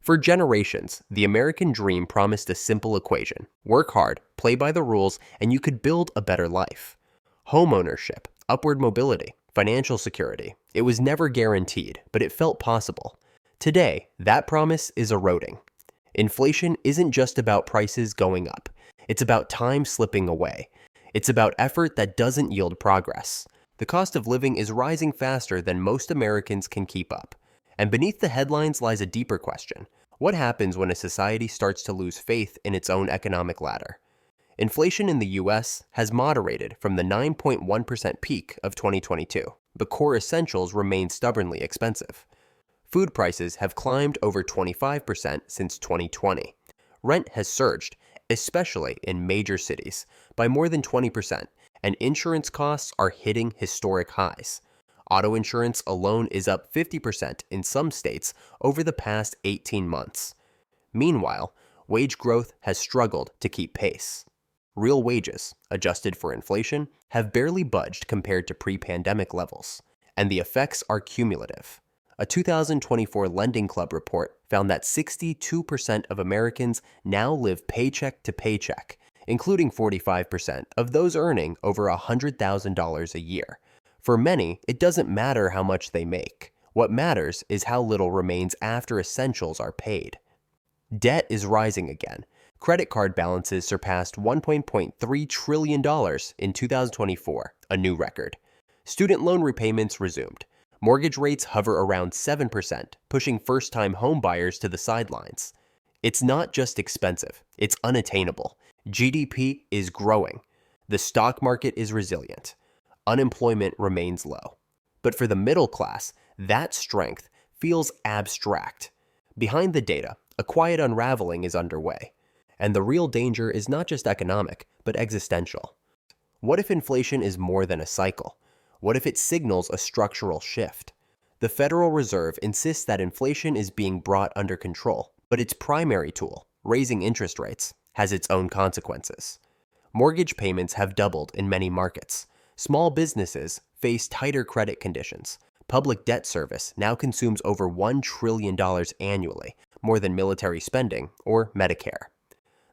For generations, the American dream promised a simple equation: work hard, play by the rules, and you could build a better life. Homeownership, upward mobility, financial security. It was never guaranteed, but it felt possible. Today, that promise is eroding. Inflation isn't just about prices going up. It's about time slipping away. It's about effort that doesn't yield progress. The cost of living is rising faster than most Americans can keep up. And beneath the headlines lies a deeper question. What happens when a society starts to lose faith in its own economic ladder? Inflation in the US has moderated from the 9.1% peak of 2022, but core essentials remain stubbornly expensive. Food prices have climbed over 25% since 2020. Rent has surged, especially in major cities, by more than 20%, and insurance costs are hitting historic highs. Auto insurance alone is up 50% in some states over the past 18 months. Meanwhile, wage growth has struggled to keep pace. Real wages, adjusted for inflation, have barely budged compared to pre-pandemic levels, and the effects are cumulative. A 2024 Lending Club report found that 62% of Americans now live paycheck to paycheck, including 45% of those earning over $100,000 a year. For many, it doesn't matter how much they make. What matters is how little remains after essentials are paid. Debt is rising again. Credit card balances surpassed $1.3 trillion in 2024, a new record. Student loan repayments resumed. Mortgage rates hover around 7%, pushing first-time home buyers to the sidelines. It's not just expensive, it's unattainable. GDP is growing. The stock market is resilient. Unemployment remains low. But for the middle class, that strength feels abstract. Behind the data, a quiet unraveling is underway. And the real danger is not just economic, but existential. What if inflation is more than a cycle? What if it signals a structural shift? The Federal Reserve insists that inflation is being brought under control, but its primary tool, raising interest rates, has its own consequences. Mortgage payments have doubled in many markets. Small businesses face tighter credit conditions. Public debt service now consumes over $1 trillion annually, more than military spending or Medicare.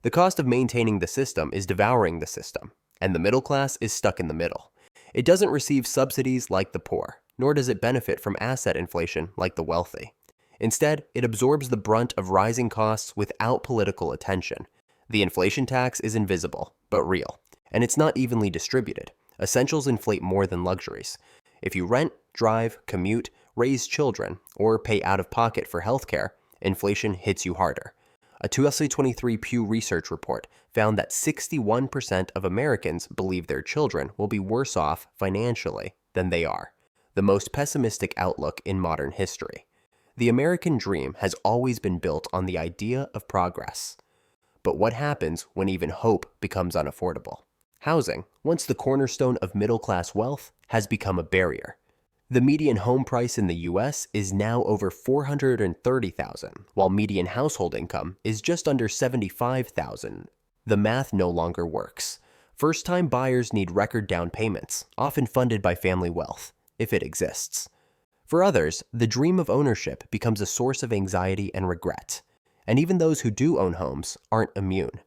The cost of maintaining the system is devouring the system, and the middle class is stuck in the middle. It doesn't receive subsidies like the poor, nor does it benefit from asset inflation like the wealthy. Instead, it absorbs the brunt of rising costs without political attention. The inflation tax is invisible, but real, and it's not evenly distributed. Essentials inflate more than luxuries. If you rent, drive, commute, raise children, or pay out of pocket for healthcare, inflation hits you harder. A 2023 Pew Research report found that 61% of Americans believe their children will be worse off financially than they are, the most pessimistic outlook in modern history. The American dream has always been built on the idea of progress. But what happens when even hope becomes unaffordable? Housing, once the cornerstone of middle-class wealth, has become a barrier. The median home price in the US is now over $430,000, while median household income is just under $75,000. The math no longer works. First-time buyers need record down payments, often funded by family wealth, if it exists. For others, the dream of ownership becomes a source of anxiety and regret. And even those who do own homes aren't immune.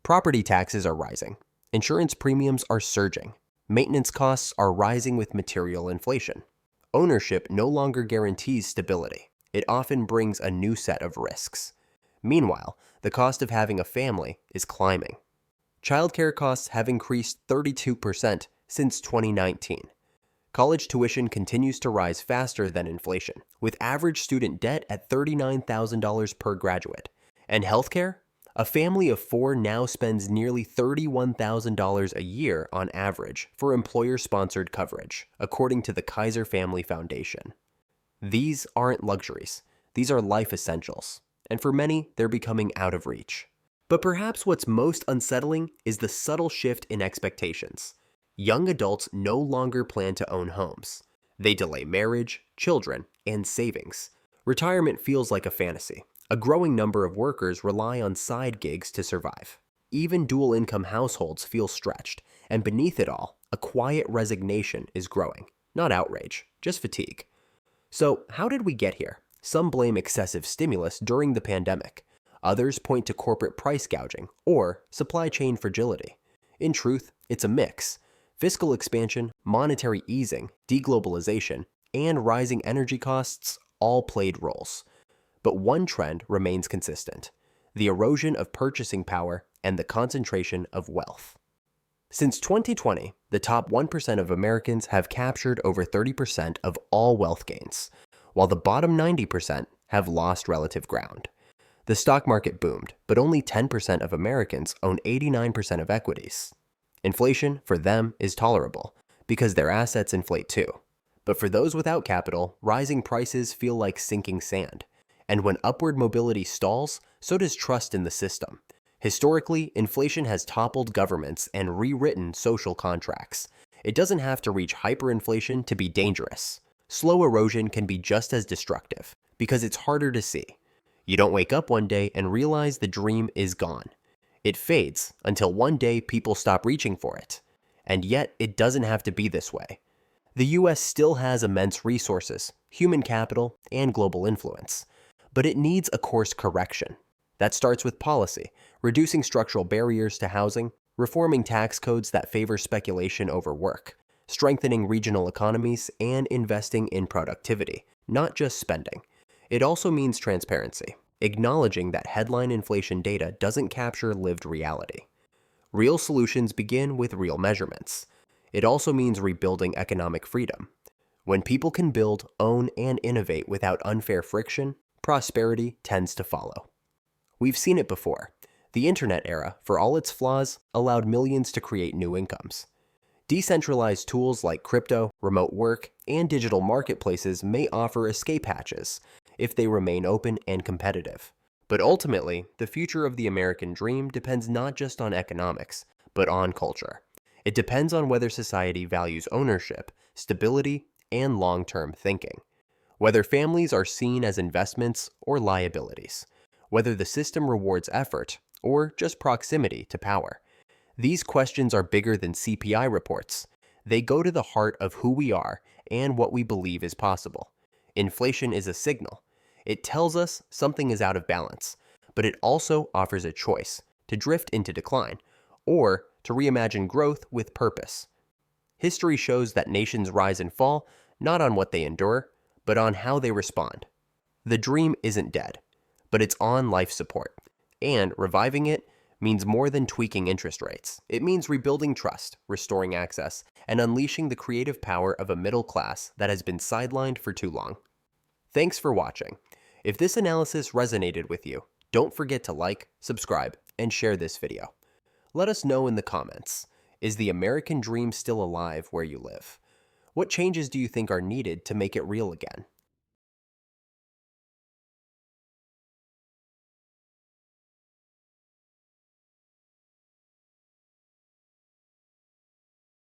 Property taxes are rising. Insurance premiums are surging. Maintenance costs are rising with material inflation. Ownership no longer guarantees stability. It often brings a new set of risks. Meanwhile, the cost of having a family is climbing. Childcare costs have increased 32% since 2019. College tuition continues to rise faster than inflation, with average student debt at $39,000 per graduate. And healthcare? A family of four now spends nearly $31,000 a year on average for employer-sponsored coverage, according to the Kaiser Family Foundation. These aren't luxuries. These are life essentials. And for many, they're becoming out of reach. But perhaps what's most unsettling is the subtle shift in expectations. Young adults no longer plan to own homes. They delay marriage, children, and savings. Retirement feels like a fantasy. A growing number of workers rely on side gigs to survive. Even dual-income households feel stretched, and beneath it all, a quiet resignation is growing. Not outrage, just fatigue. So, how did we get here? Some blame excessive stimulus during the pandemic. Others point to corporate price gouging or supply chain fragility. In truth, it's a mix. Fiscal expansion, monetary easing, deglobalization, and rising energy costs all played roles. But one trend remains consistent: the erosion of purchasing power and the concentration of wealth. Since 2020, the top 1% of Americans have captured over 30% of all wealth gains, while the bottom 90% have lost relative ground. The stock market boomed, but only 10% of Americans own 89% of equities. Inflation, for them, is tolerable because their assets inflate too. But for those without capital, rising prices feel like sinking sand. And when upward mobility stalls, so does trust in the system. Historically, inflation has toppled governments and rewritten social contracts. It doesn't have to reach hyperinflation to be dangerous. Slow erosion can be just as destructive because it's harder to see. You don't wake up one day and realize the dream is gone. It fades until one day people stop reaching for it. And yet, it doesn't have to be this way. The US still has immense resources, human capital, and global influence. But it needs a course correction. That starts with policy, reducing structural barriers to housing, reforming tax codes that favor speculation over work, strengthening regional economies, and investing in productivity, not just spending. It also means transparency, acknowledging that headline inflation data doesn't capture lived reality. Real solutions begin with real measurements. It also means rebuilding economic freedom. When people can build, own, and innovate without unfair friction, prosperity tends to follow. We've seen it before. The internet era, for all its flaws, allowed millions to create new incomes. Decentralized tools like crypto, remote work, and digital marketplaces may offer escape hatches if they remain open and competitive. But ultimately, the future of the American dream depends not just on economics, but on culture. It depends on whether society values ownership, stability, and long-term thinking. Whether families are seen as investments or liabilities. Whether the system rewards effort or just proximity to power. These questions are bigger than CPI reports. They go to the heart of who we are and what we believe is possible. Inflation is a signal. It tells us something is out of balance, but it also offers a choice to drift into decline or to reimagine growth with purpose. History shows that nations rise and fall not on what they endure, but on how they respond. The dream isn't dead, but it's on life support, and reviving it means more than tweaking interest rates. It means rebuilding trust, restoring access, and unleashing the creative power of a middle class that has been sidelined for too long. Thanks for watching. If this analysis resonated with you, don't forget to like, subscribe, and share this video. Let us know in the comments, is the American dream still alive where you live? What changes do you think are needed to make it real again?